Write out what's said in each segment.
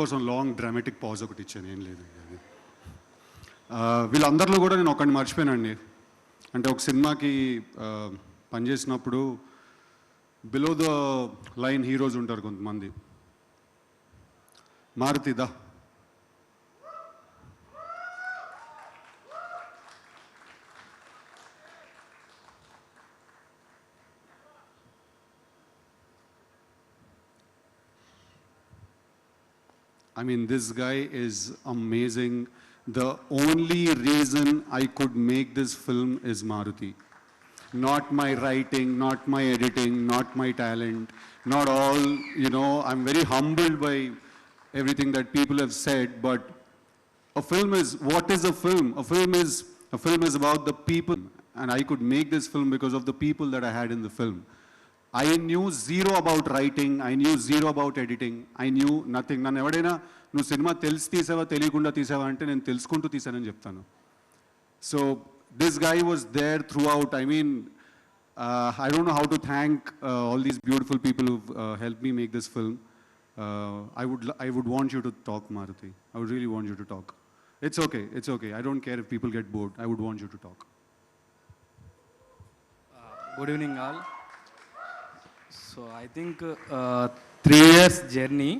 కోసం long dramatic pause ఒకటి ఇచ్చాను, ఏం లేదు. వీళ్ళందరిలో కూడా నేను ఒకరిని మర్చిపోయానండి. అంటే ఒక సినిమాకి పనిచేసినప్పుడు బిలో ద లైన్ హీరోస్ ఉంటారు కొంతమంది. మారుతి దా. I mean, this guy is amazing. The only reason I could make this film is Maruti. Not my writing, not my editing, not my talent, not all, you know, I'm very humbled by everything that people have said, but a film is, what is a film? A film is about the people, and I could make this film because of the people that I had in the film. I knew zero about writing, I knew zero about editing, I knew nothing. నన్ను ఎవడైనా నువ్వు cinema తెలిసి తీసావా తెలియకుండా తీసావా అంటే నేను తెలుసుకుంటూ తీసానని చెప్తాను. So this guy was there throughout. I mean, I don't know how to thank all these beautiful people who've helped me make this film. I would want you to talk, Maruti. I would really want you to talk. It's okay. I don't care if people get bored. I would want you to talk. Good evening all. So I think 3 years journey,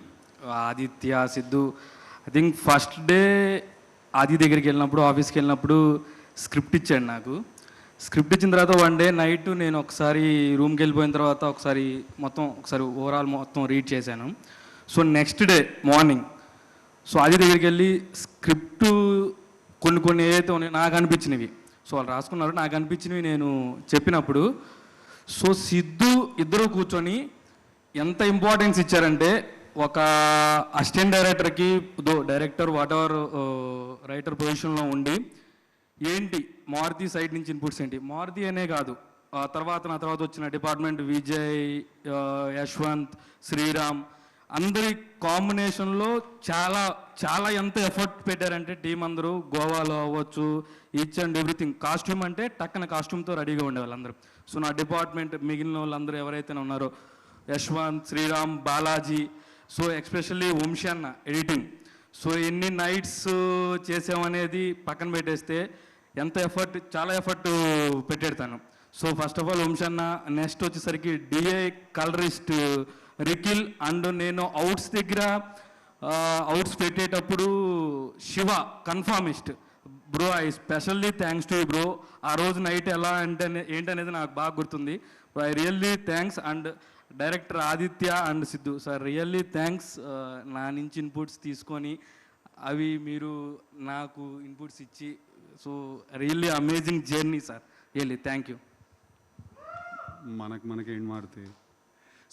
Aditya, Sidhu. I think first day ఆది దగ్గరికి వెళ్ళినప్పుడు, ఆఫీస్కి వెళ్ళినప్పుడు script ఇచ్చాడు నాకు. Script ఇచ్చిన తర్వాత one day night నేను ఒకసారి రూమ్కి వెళ్ళిపోయిన తర్వాత ఒకసారి ఓవరాల్ మొత్తం రీడ్ చేశాను. So next day morning so ఆది దగ్గరికి వెళ్ళి స్క్రిప్ట్ కొన్ని ఏదైతే ఉన్నాయో నాకు అనిపించినవి, సో వాళ్ళు రాసుకున్నారు, నాకు అనిపించినవి నేను చెప్పినప్పుడు సో సిద్ధు ఇద్దరు కూర్చొని ఎంత ఇంపార్టెన్స్ ఇచ్చారంటే, ఒక అసిస్టెంట్ డైరెక్టర్కి డైరెక్టర్ వాట్ ఎవర్ రైటర్ పొజిషన్లో ఉండి ఏంటి మారుతి సైడ్ నుంచి ఇన్పుట్స్ ఏంటి, మారుతి అనే కాదు నా తర్వాత వచ్చిన డిపార్ట్మెంట్ విజయ్, యశ్వంత్, శ్రీరామ్ అందరి కాంబినేషన్లో చాలా ఎంత ఎఫర్ట్ పెట్టారంటే టీం అందరూ. గోవాలో అవ్వచ్చు, ఈచ్ అండ్ ఎవ్రీథింగ్. కాస్ట్యూమ్ అంటే టక్కన కాస్ట్యూమ్తో రెడీగా ఉండే వాళ్ళందరూ. సో నా డిపార్ట్మెంట్ మిగిలిన వాళ్ళందరూ ఎవరైతే ఉన్నారో యశ్వంత్, శ్రీరామ్, బాలాజీ, సో ఎక్స్పెషల్లీ వంశీ అన్న ఎడిటింగ్. సో ఎన్ని నైట్స్ చేసామనేది పక్కన పెట్టేస్తే చాలా ఎఫర్ట్ పెట్టేడతాను. So first of all Vamshi అన్న. నెక్స్ట్ వచ్చేసరికి డిఐ కలరిస్ట్ రికిల్, అండ్ నేను అవుట్స్ దగ్గర అవుట్స్ పెట్టేటప్పుడు Shiva conformist. Bro, I specially thanks to you bro. ఆ రోజు నైట్ ఎలా అంటే ఏంటనేది నాకు బాగా గుర్తుంది. I really thanks. And director Aditya and Siddhu sir, really thanks. నా నుంచి ఇన్పుట్స్ తీసుకొని అవి మీరు నాకు ఇన్పుట్స్ ఇచ్చి, so really amazing journey sir, really thank you. మనకేం మారుతాయి.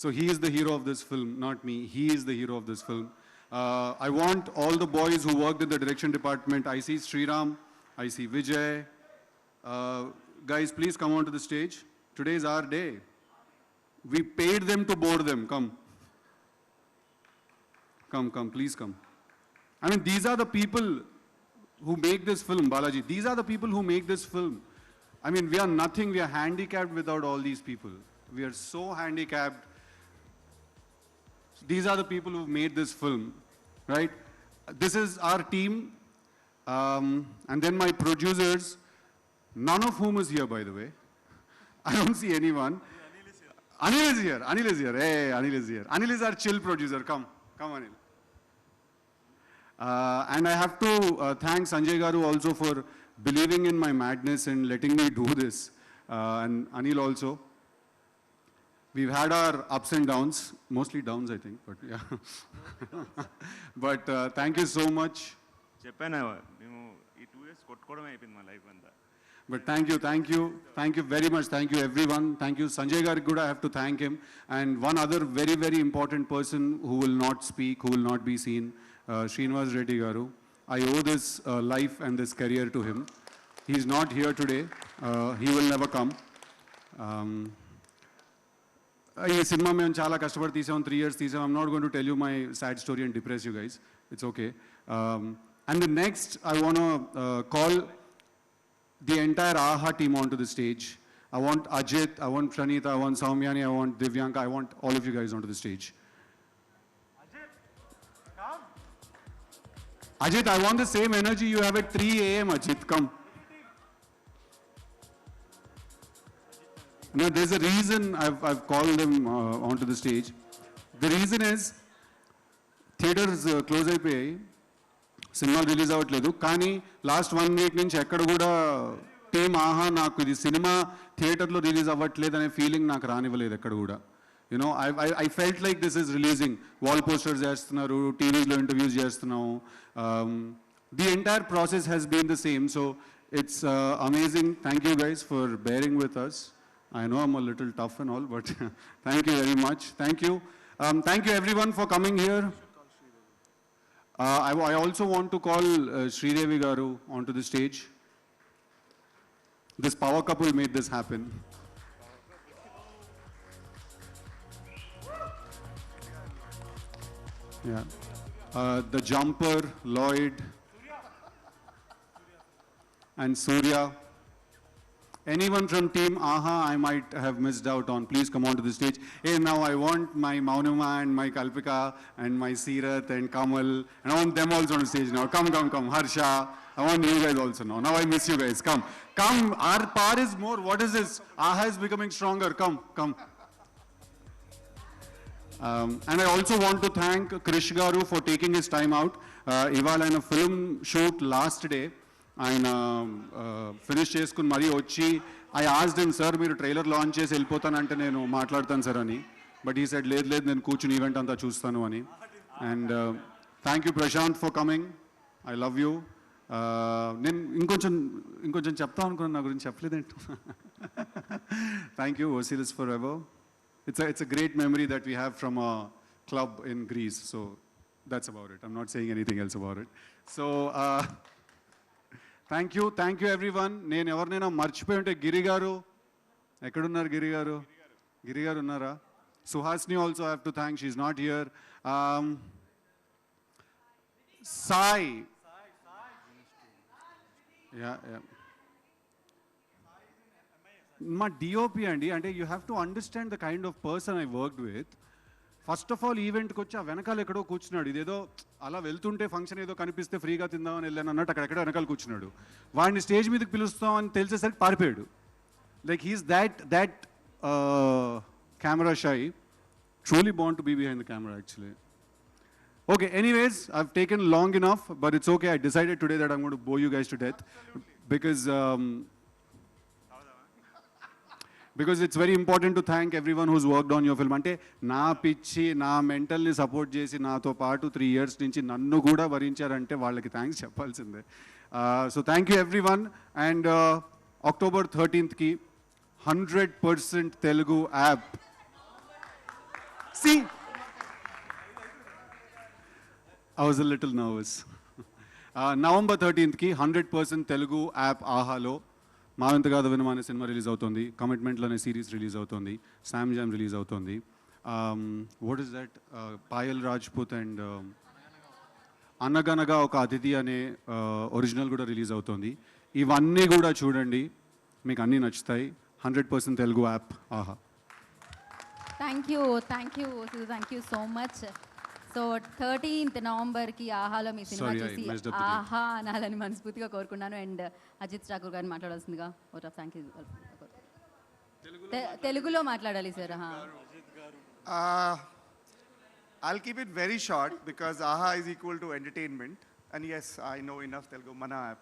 So he is the hero of this film, not me. He is the hero of this film. I want all the boys who worked in the direction department. I see Sriram, I see Vijay. Guys, please come onto the stage. Today is our day. We paid them to board them. Come, please come. I mean, these are the people who make this film, Balaji. These are the people who make this film. I mean, we are nothing. We are handicapped without all these people. We are so handicapped. These are the people who made this film, right? This is our team. And then my producers, none of whom is here, by the way. I don't see anyone. Anil is here. Hey, Anil is here. Anil is our chill producer. Come, Anil. And I have to thank Sanjay Garu also for believing in my madness and letting me do this. And Anil also. We've had our ups and downs, mostly downs, I think, but yeah. But thank you so much. చెప్పాను మేము ఈ 2 years కొట్టుకోవడం అయిపోయింది మా life అంతా. But thank you very much. Thank you everyone. Thank you Sanjay Gariguda. I have to thank him. And one other very, very important person who will not speak, who will not be seen, Srinivas Reddy Garu. I owe this life and this career to him. He's not here today. He will never come. ఈ cinema మేము చాలా కష్టపడి తీసాం, 3 years తీసాం. I'm not going to tell you my sad story and depress you guys. It's okay. And the next, I want to call the entire AHA team onto the stage. I want Ajit, I want Pranita, I want Saumyani, I want Divyanka, I want all of you guys onto the stage. Ajit, come. Ajit, I want the same energy you have at 3 a.m. Ajit, come. No, there's a reason I've called them onto the stage. The reason is theatres close అయిపోయాయి, సినిమాలు release అవ్వట్లేదు. కానీ last 1 week నుంచి ఎక్కడ కూడా team ఆహా నాకు ఇది సినిమా థియేటర్లో రిలీజ్ అవ్వట్లేదు అనే ఫీలింగ్ నాకు రానివ్వలేదు ఎక్కడ కూడా. You know I felt like this is releasing. Wall posters చేస్తున్నారు, టీవీలో ఇంటర్వ్యూస్ చేస్తున్నాము. The entire process has been the same. So it's amazing. Thank you guys for bearing with us. I know I'm a little tough and all, but thank you very much. Thank you. Thank you everyone for coming here. I also want to call Sridevi Garu onto the stage. This power couple made this happen. Yeah. The jumper, Lloyd, and Surya. Anyone from team AHA I might have missed out on, please come onto the stage. Hey, now I want my Maunama and my Kalpika and my Seerath and Kamal, and I want them also on the stage now. Come, come, come. Harsha, I want you guys also now. Now I miss you guys. Come, come. Our power is more. What is this? AHA is becoming stronger. Come, come. And I also want to thank Krish Garu for taking his time out. Ivala in a film shoot last day. ఆయన finish చేసుకుని మరీ వచ్చి I asked him, sir మీరు trailer launch చేసి వెళ్ళిపోతానంటే నేను మాట్లాడతాను sir అని. But ఈ సైడ్ లేదు నేను కూర్చుని ఈవెంట్ అంతా చూస్తాను అని. And thank you Prashanth for coming. I love you. నేను ఇంకొంచెం చెప్తాను అనుకున్నాను, నా గురించి చెప్పలేదంటూ. Thank you. ఓసిలిస్ forever. It's a great memory that we have from a club in Greece. So that's about it. I'm not saying anything else about it. So thank you everyone. నేను ఎవరినైనా మర్చిపోయి ఉంటే గిరి గారు ఎక్కడున్నారు? గిరి గారు ఉన్నారా? సుహాస్ని also have to thank, she's not here. Sai, మా డిఓపి అండి. అంటే you have to understand the kind of person I worked with. First of all ఈవెంట్కి వచ్చి ఆ వెనకాల ఎక్కడో కూర్చున్నాడు. ఇదేదో అలా వెళ్తుంటే ఫంక్షన్ ఏదో కనిపిస్తే ఫ్రీగా తిందామని వెళ్ళాను అన్నట్టు అక్కడెక్కడో వెనకాల కూర్చున్నాడు. వాడిని స్టేజ్ మీదకి పిలుస్తామని తెలిసేసరికి పారిపోయాడు. Like he's that camera shy. Truly bound to be behind the camera actually. Okay, anyways, I've taken long enough, but it's okay. I decided today that I'm going to bore you guys to death because it's very important to thank everyone who's worked on your film. అంటే నా పిచ్చి, నా మెంటల్ని support చేసి నాతో పాటు 3 years నుంచి నన్ను కూడా భరించారంటే వాళ్ళకి థ్యాంక్స్ చెప్పాల్సిందే. So thank you everyone. And October 13th కి 100% Telugu app. See, I was a little nervous. November 13th కి 100% తెలుగు యాప్ ఆహాలో మావంత కాదు వినమా అనే సినిమా రిలీజ్ అవుతుంది. కమిట్మెంట్లో అనే సిరీస్ రిలీజ్ అవుతుంది. శామ్ జామ్ రిలీజ్ అవుతుంది. What is that? Payal Rajput and అనగనగా ఒక అతిథి అనే ఒరిజినల్ కూడా రిలీజ్ అవుతుంది. ఇవన్నీ కూడా చూడండి, మీకు అన్నీ నచ్చుతాయి. 100% తెలుగు యాప్ ఆహా. Thank you so much. So 13th నవంబర్కి ఆహాలో మీ సినిమా Sorry, I చూసి messed up the date. ఆహా అనాలని మనస్ఫూర్తిగా కోరుకున్నాను. అండ్ అజిత్ ఠాకూర్ గారిని మాట్లాడాల్సిందిగా ఓట్ ఆఫ్ థ్యాంక్ యూ. తెలుగులో మాట్లాడాలి sir. I'll keep it very short because AHA is equal to entertainment. And yes, I know enough Telugu, Mana app.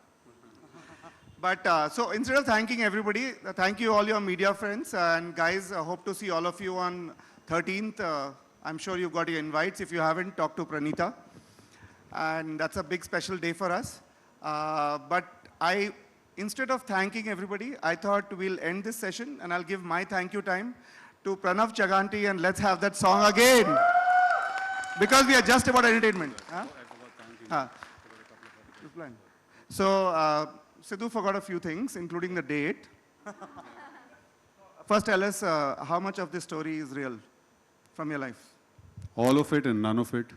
But so instead of thanking everybody, thank you all your media friends. And guys, I hope to see all of you on 13th. I'm sure you've got your invites. If you haven't, talk to Pranita. And that's a big special day for us. But instead of thanking everybody, I thought we'll end this session and I'll give my thank you time to Pranav Chaganti, and let's have that song again. Because we are just about entertainment. Huh? So, Sidhu forgot a few things, including the date. First, tell us how much of this story is real from your life? All of it and none of it.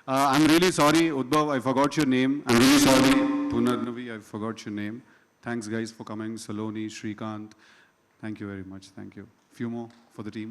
I'm really sorry, Udbhav, I forgot your name. I'm really sorry, Punarnavi, I forgot your name. Thanks, guys, for coming. Saloni, Shrikant, thank you very much. Thank you. Few more for the team.